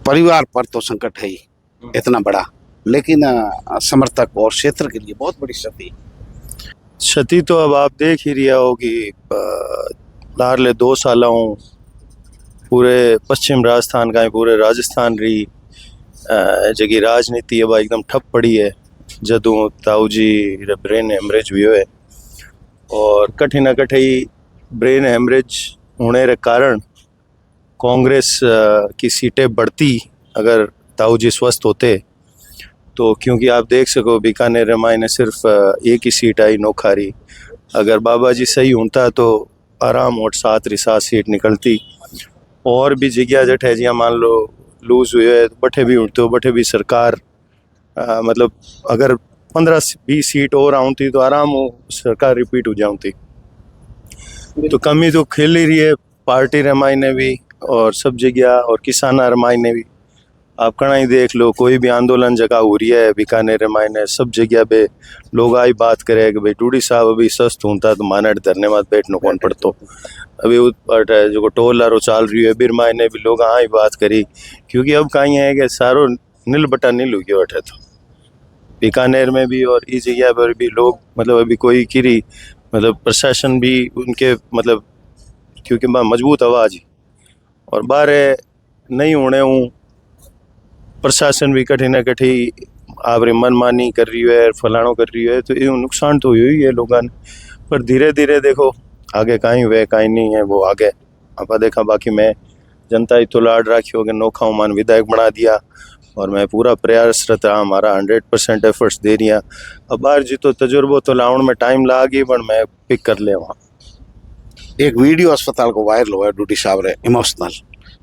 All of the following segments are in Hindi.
परिवार पर तो संकट है ही इतना बड़ा, लेकिन समर्थक और क्षेत्र के लिए बहुत बड़ी क्षति। क्षति तो अब आप देख ही रहा हो कि लारले 2 सालों पूरे पश्चिम राजस्थान का पूरे राजस्थान री जगी राजनीति अब एकदम ठप पड़ी है जदों ताऊ जी ब्रेन हेमरेज हुई है। और कठे न कठे ब्रेन हेमरेज होने के कारण कांग्रेस की सीटें बढ़ती अगर ताऊ जी स्वस्थ होते तो, क्योंकि आप देख सको बीकानेर रमाई ने सिर्फ एक ही सीट आई नोखारी। अगर बाबा जी सही होता तो आराम और 7 सीट निकलती। और भी जगह जट है जिया मान लो लूज हुए है बठे भी उठते हो बठे भी सरकार मतलब अगर 15-20 सीट और आती तो आराम हो सरकार रिपीट हो जाती। तो कमी तो खेल ही रही है पार्टी रमाई ने भी और सब जगह, और किसान रमाई ने भी। आप कहीं ही देख लो कोई भी आंदोलन जगह हो रही है बीकानेर रमाई ने सब जगह पे लोग आई बात करे कि भाई डूडी साहब अभी सस्त होता तो माने धरने मत बैठने कौन पड़तो। अभी जो टोल आरो चाल रही है बिरमाई ने भी लोग आई बात करी, क्योंकि अब कहीं है कि सारो नील बटा नील हो गया बैठे तो बीकानेर में भी और इस जगह पर भी लोग मतलब अभी कोई किरी मतलब प्रशासन भी उनके मतलब क्योंकि मजबूत आवाज और बाहर नहीं होने हूँ प्रशासन भी कठी न कठी आपरी मनमानी कर रही है फलाणो कर रही है तो ये नुकसान तो हुई है लोगों ने। पर धीरे धीरे देखो आगे कहीं हुए कहीं नहीं है वो आगे आप देखा। बाकी मैं जनता ही तो लाड राखी होगी नोखा मान विधायक बना दिया और मैं पूरा प्रयासरत रहा, हमारा 100% एफर्ट्स दे रही। अब बाहर जी तो तजुर्बो तो लाउन में टाइम लागी पर मैं पिक कर ले वहाँ। एक वीडियो अस्पताल को वायरल हुआ है डूडी साहब रे इमोशनल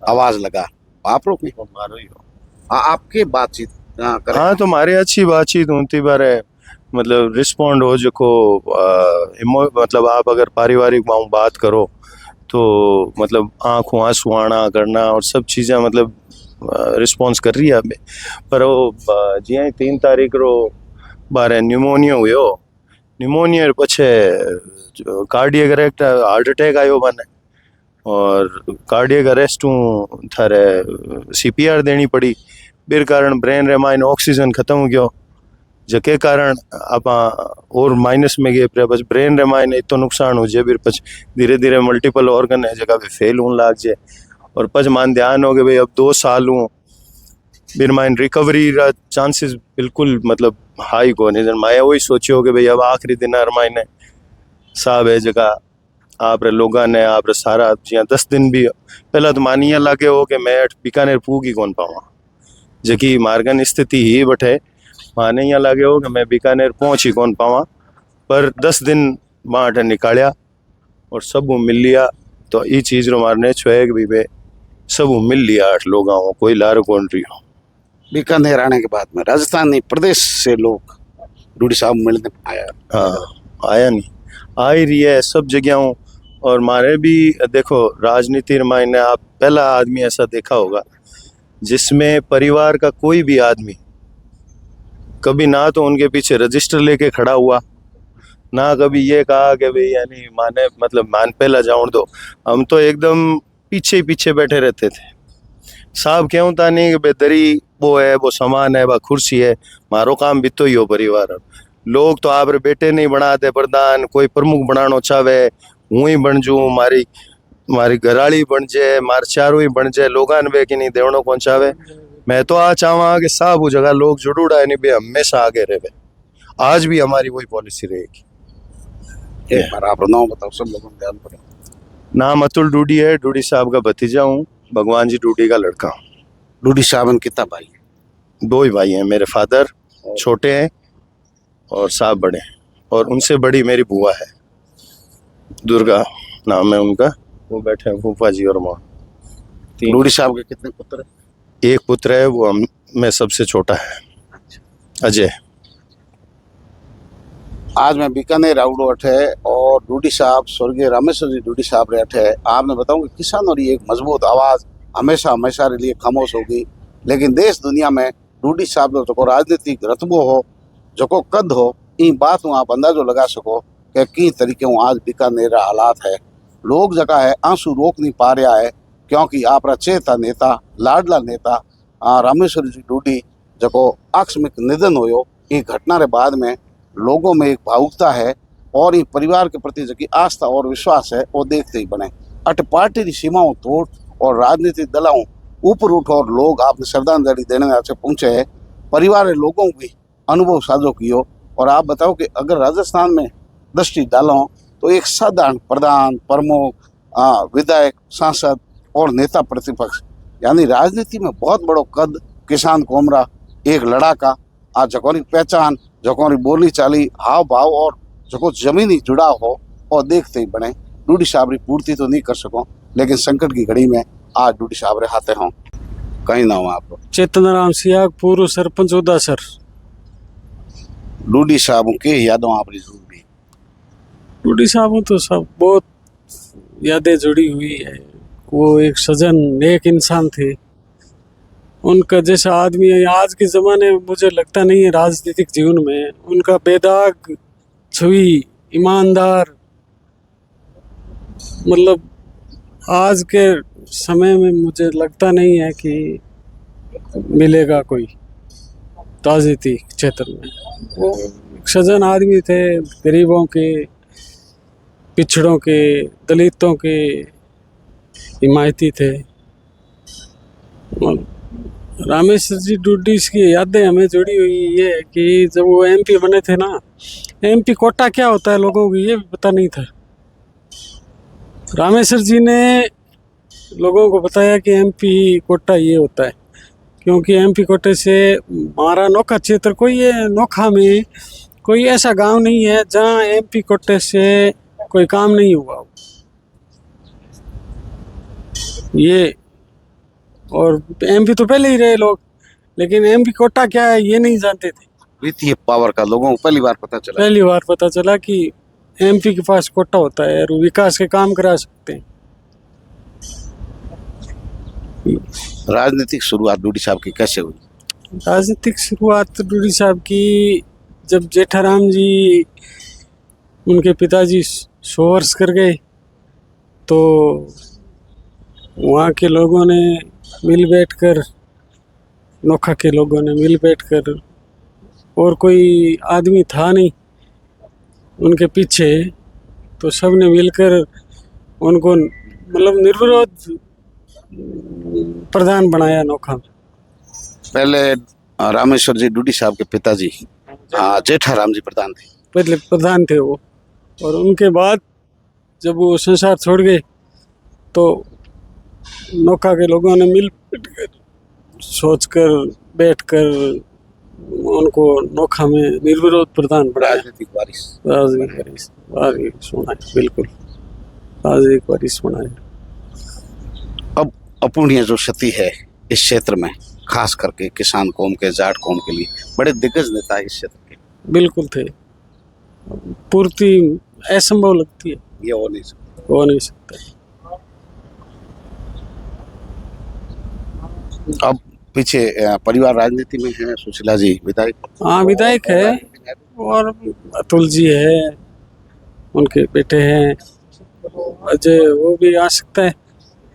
आवाज लगा आप लोग मारो ही हो आपके बातचीत करें। हाँ तो हमारी अच्छी बातचीत होती बारे मतलब रिस्पॉन्ड हो जो मतलब आप अगर पारिवारिक बात करो तो मतलब आँखों आंसू आना करना और सब चीज़ें मतलब रिस्पॉन्स कर रही है अभी। पर वो जी 3 तारीख रो बारे न्यूमोनिया हुयो न्यूमोनिया पछे कार्डियक अरेस्ट हार्ट अटैक आयो माने और कार्डियक अरेस्ट थारे CPR देनी पड़ी बिर कारण ब्रेन रे माइन ऑक्सीजन खत्म हो गयो जके कारण आप और माइनस में गए बस ब्रेन रे माइन इतो नुकसान हो जाए बिर पछ धीरे धीरे मल्टीपल ऑर्गन है जगह पे फेल होने लाग जाए और पछ मान ध्यान हो गए भाई अब 2 साल हूँ बिर माइन रिकवरी रा चांसेस बिल्कुल मतलब हाई को नहीं मैं वही सोचियो कि भाई अब आखिरी दिन मायने साहब है जगह आप लोगों ने आप सारा जिया 10 दिन भी पहला तो मानिया लगे हो कि मैं बीकानेर पूग ही कौन पावा जकी मार्गन स्थिति ही बटे माने यहाँ लगे हो कि मैं बीकानेर पहुंच ही कौन पावा। पर 10 दिन माठ निकालिया और सब मिल लिया तो ये चीज़ रो मारने छुए कि भाई सब मिल लिया 8 लोगों को कोई लार कौन रही हो। बीकानेर आने के बाद में राजस्थानी प्रदेश से लोग डूडी साहब मिलने आया। हाँ आया नहीं आ ही रही है सब जगहों। और मारे भी देखो राजनीति मायने आप पहला आदमी ऐसा देखा होगा जिसमें परिवार का कोई भी आदमी कभी ना तो उनके पीछे रजिस्टर लेके खड़ा हुआ ना कभी ये कहा कि भाई यानी माने मतलब मान पहला जाऊं दो। हम तो एकदम पीछे पीछे बैठे रहते थे साहब क्यों था नहीं कि बेदरी वो है वो सामान है वो कुर्सी है मारो काम भी तो ही हो परिवार। लोग तो आप बेटे नहीं बनाते प्रधान कोई प्रमुख बनाना चाहे हूँ ही बन जू मारी घराली बन जाए मार चारों ही बन जाए लोग वे कि नहीं देवनो कौन चाहे। मैं तो आ चाहवा कि साहब वो जगह लोग जुड़ूड़ा है नहीं भाई हमेशा आगे रहे आज भी हमारी वही पॉलिसी रहेगी। एक बार आप नाम बताओ सब लोगों को ध्यान करो। नाम अतुल डूडी है डूडी साहब का भतीजा हूँ भगवान जी डूडी का लड़का हूँ। डूडी साहब कितना भाई 2 ही भाई हैं मेरे फादर छोटे हैं और साहब बड़े हैं और उनसे बड़ी मेरी बुआ है दुर्गा नाम है उनका वो बैठे हैं फूफा जी और माँ। डूडी साहब के कितने पुत्र हैं? एक पुत्र है वो मैं सबसे छोटा है अजय। आज मैं बीकानेर आउडो अठे और डूडी साहब स्वर्गीय रामेश्वर जी डूडी साहब रे अठे आपने बताऊं कि किसानों की एक मजबूत आवाज हमेशा हमेशा रे लिए खामोश होगी। लेकिन देश दुनिया में डूडी साहब जो राजनीतिक रतबो हो जो कद हो इन बात आप अंदाजो लगा सको कि की तरीके आज बीकानेर हालात है। लोग जगह है आंसू रोक नहीं पा रहा है क्योंकि आप चेता नेता लाडला नेता रामेश्वर जी डूडी जको आकस्मिक निधन हुयो, ये घटना के बाद में लोगों में एक भावुकता है और ये परिवार के प्रति जो आस्था और विश्वास है वो देखते ही बने। अट पार्टी की सीमाओं तोड़ और राजनीतिक दलों ऊपर उठ और लोग आपने श्रद्धांजलि देने से पहुंचे है। परिवार के लोगों भी अनुभव साझो कियो। और आप बताओ कि अगर राजस्थान में दृष्टि डालो तो एक साधारण प्रधान, प्रमुख, विधायक, सांसद और नेता प्रतिपक्ष यानी राजनीति में बहुत बड़ो कद किसान कोमरा एक लड़ाका आ जकोरी पहचान, जकोरी बोली चाली, हाव भाव और जको जमीनी जुड़ाव हो और देखते ही बने। डूडी साहब री पूर्ति तो नहीं कर सको, लेकिन संकट की घड़ी में आज डूडी साहब रे हाथे हों। कहीं ना हो आप चेतन राम सियाग, पूर्व सरपंच उदासर। डूडी साहब के यादों आप जुड़ी? डूडी साहब तो सब बहुत यादें जुड़ी हुई है। वो एक सजन नेक इंसान थे। उनका जैसा आदमी है आज के ज़माने में मुझे लगता नहीं है राजनीतिक जीवन में। उनका बेदाग, छुई, ईमानदार, मतलब आज के समय में मुझे लगता नहीं है कि मिलेगा कोई राजनीतिक क्षेत्र में। वो एक सजन आदमी थे, गरीबों के, पिछड़ों के, दलितों के हिमायती थे। रामेश्वर जी डूडी की यादें हमें जुड़ी हुई ये है कि जब वो एमपी बने थे ना, एमपी कोटा क्या होता है लोगों को ये भी पता नहीं था। रामेश्वर जी ने लोगों को बताया कि एमपी कोटा ये होता है, क्योंकि एमपी कोटे से हमारा नोखा क्षेत्र कोई है, नोखा में कोई ऐसा गांव नहीं है जहां एमपी कोटे से कोई काम नहीं हुआ हो। ये और एमपी तो पहले ही रहे लोग, लेकिन एमपी कोटा क्या है ये नहीं जानते थे। वित्तीय पावर का लोगों को पहली बार पता चला। पहली बार पता चला कि एमपी के पास कोटा होता है और विकास के काम करा सकते हैं। राजनीतिक शुरुआत डूडी साहब की कैसे हुई? राजनीतिक शुरुआत डूडी साहब की जब जेठाराम जी उनके पिताजी 100 वर्ष कर गए तो वहाँ के लोगों ने मिल बैठकर, नोखा के लोगों ने मिल बैठकर, और कोई आदमी था नहीं उनके पीछे, तो सब ने मिलकर उनको मतलब निर्विरोध प्रधान बनाया नोखा में। पहले रामेश्वर जी डूडी साहब के पिताजी जेठाराम जी प्रधान थे। पहले प्रधान थे वो, और उनके बाद जब वो संसार छोड़ गए तो नोखा के लोगों ने मिल बैठकर सोचकर बैठकर उनको नोखा में निर्विरोध प्रधान बनाया। राजनीतिक वारिस सुना है, बिल्कुल राजनीतिक वारिस बनाया। अब अपूर्णीय जो क्षति है इस क्षेत्र में, खास करके किसान कौम के, जाट कौम के लिए बड़े दिग्गज नेता है इस क्षेत्र के, बिल्कुल थे। पूर्ति असंभव लगती है, ये हो नहीं सकता। हो नहीं सकता। अब पीछे परिवार राजनीति में है, सुशीला जी विधायक। हाँ, विधायक है, और अतुल जी है, उनके बेटे हैं अजय, वो भी आ सकता है,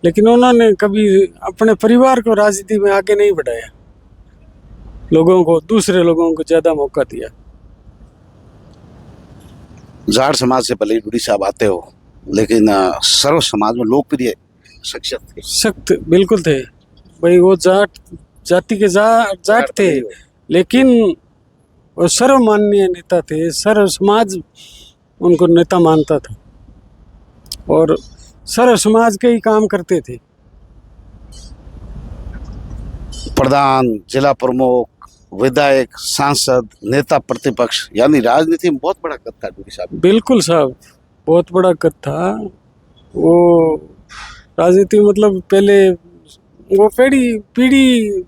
लेकिन उन्होंने कभी अपने परिवार को राजनीति में आगे नहीं बढ़ाया। लोगों को, दूसरे लोगों को ज्यादा मौका दिया। जाट समाज से भले ही डूडी साहब आते हो, लेकिन सर्व समाज में लोकप्रिय शख्सियत थे। सख्त बिल्कुल थे भाई। वो जाति के जाट थे, लेकिन वो सर्वमान्य नेता थे। सर्व समाज उनको नेता मानता था और सर्व समाज के ही काम करते थे। प्रधान, जिला प्रमुख, विधायक, सांसद, नेता प्रतिपक्ष, यानी राजनीति में बहुत बड़ा कद था डूडी साहब। बिल्कुल साहब, बहुत बड़ा कद था। वो राजनीति मतलब पहले वो पीढ़ी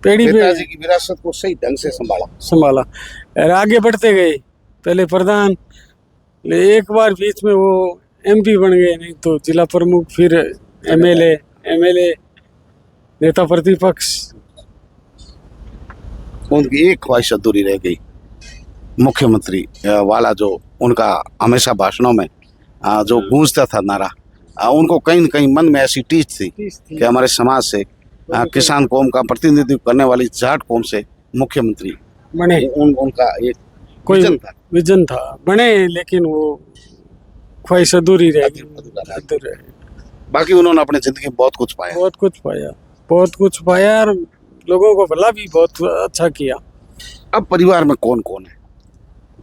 पिताजी की विरासत को सही ढंग से संभाला और आगे बढ़ते गए। पहले प्रधान, एक बार बीच में वो एमपी बन गए, नहीं तो जिला प्रमुख, फिर एमएलए, नेता प्रतिपक्ष। उनकी एक ख्वाहिश अधूरी रह गई, मुख्यमंत्री वाला जो उनका हमेशा भाषणों में जो गूंजता था नारा, उनको कहीं न कहीं मन में ऐसी टीच थी कि हमारे समाज से किसान कौम का प्रतिनिधित्व करने वाली जाट कौम से मुख्यमंत्री बने, उनका एक कोई विजन था। विजन था, बने, लेकिन वो ख्वाहिश अधूरी रह गई, अधूरी रह गई। बाकी उन्होंने अपनी जिंदगी में बहुत कुछ पाया। बहुत कुछ पाया, बहुत कुछ पाया, और लोगों को भला भी बहुत अच्छा किया। अब परिवार में कौन कौन है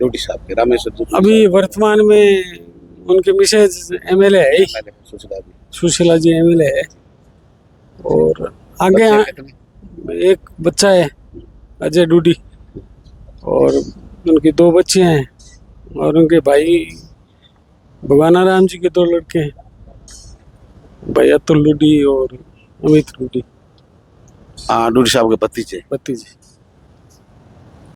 डोडी साहब के? रामेश्वर जी अभी वर्तमान में उनके मिसेज एमएलए है ही, सुशीला जी। सुशीला जी एमएलए है, और आगे बच्चे कितने? एक बच्चा है अजय डूडी, और उनकी 2 बच्चे हैं, और उनके भाई भगवाना राम जी के 2 लड़के हैं, भाई अतुल डूडी और अमित डूडी, डोडी साहब के भतीजे। भतीजे।